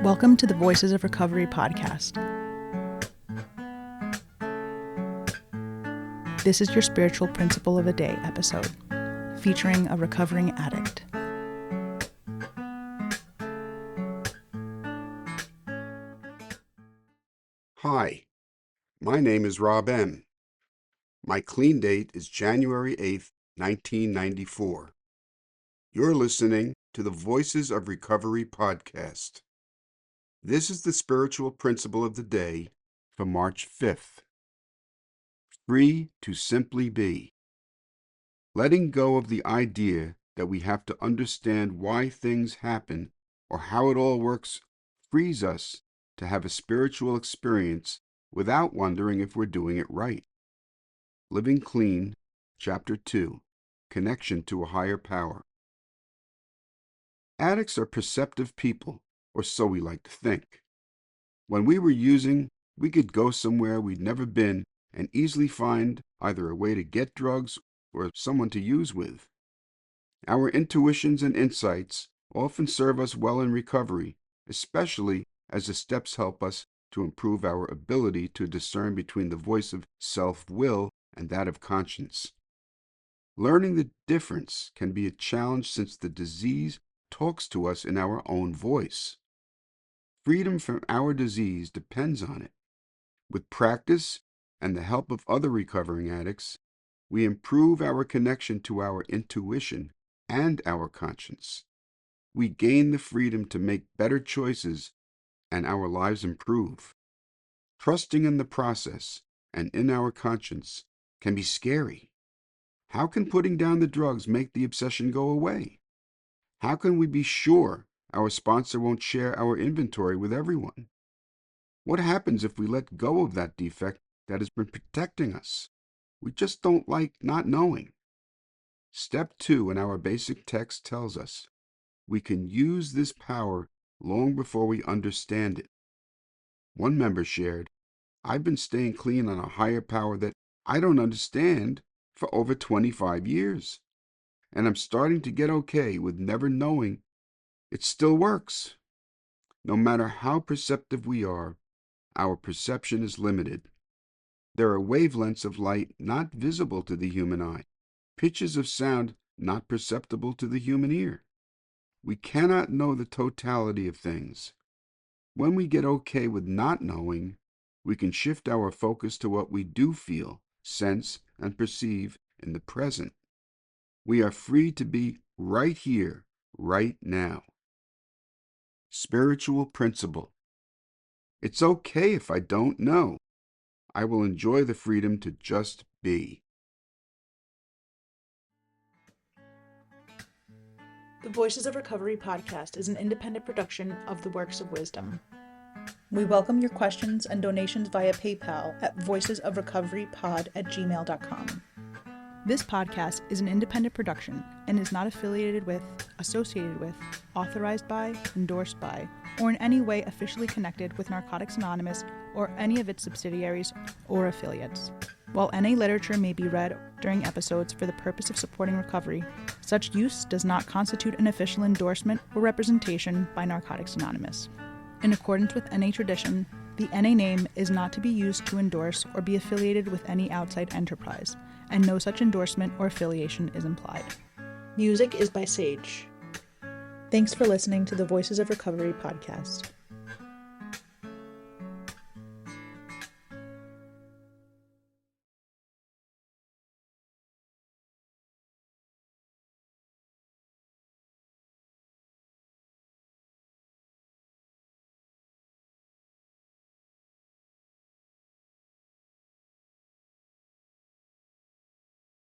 Welcome to the Voices of Recovery podcast. This is your spiritual principle of a day episode, featuring a recovering addict. Hi, my name is Rob M. My clean date is January 8th, 1994. You're listening to the Voices of Recovery podcast. This is the spiritual principle of the day for March 5th. Free to simply be. Letting go of the idea that we have to understand why things happen or how it all works frees us to have a spiritual experience without wondering if we're doing it right. Living Clean, Chapter 2, Connection to a Higher Power. Addicts are perceptive people, or so we like to think. When we were using, we could go somewhere we'd never been and easily find either a way to get drugs or someone to use with. Our intuitions and insights often serve us well in recovery, especially as the steps help us to improve our ability to discern between the voice of self-will and that of conscience. Learning the difference can be a challenge since the disease talks to us in our own voice. Freedom from our disease depends on it. With practice and the help of other recovering addicts, we improve our connection to our intuition and our conscience. We gain the freedom to make better choices and our lives improve. Trusting in the process and in our conscience can be scary. How can putting down the drugs make the obsession go away? How can we be sure our sponsor won't share our inventory with everyone? What happens if we let go of that defect that has been protecting us? We just don't like not knowing. Step 2 in our basic text tells us we can use this power long before we understand it. One member shared, "I've been staying clean on a higher power that I don't understand for over 25 years. And I'm starting to get okay with never knowing it still works." No matter how perceptive we are, our perception is limited. There are wavelengths of light not visible to the human eye, pitches of sound not perceptible to the human ear. We cannot know the totality of things. When we get okay with not knowing, we can shift our focus to what we do feel, sense, and perceive in the present. We are free to be right here, right now. Spiritual principle. It's okay if I don't know. I will enjoy the freedom to just be. The Voices of Recovery podcast is an independent production of the Works of Wisdom. We welcome your questions and donations via PayPal at voicesofrecoverypod@gmail.com. This podcast is an independent production and is not affiliated with, associated with, authorized by, endorsed by, or in any way officially connected with Narcotics Anonymous or any of its subsidiaries or affiliates. While NA literature may be read during episodes for the purpose of supporting recovery, such use does not constitute an official endorsement or representation by Narcotics Anonymous. In accordance with NA tradition, the NA name is not to be used to endorse or be affiliated with any outside enterprise, and no such endorsement or affiliation is implied. Music is by Sage. Thanks for listening to the Voices of Recovery podcast.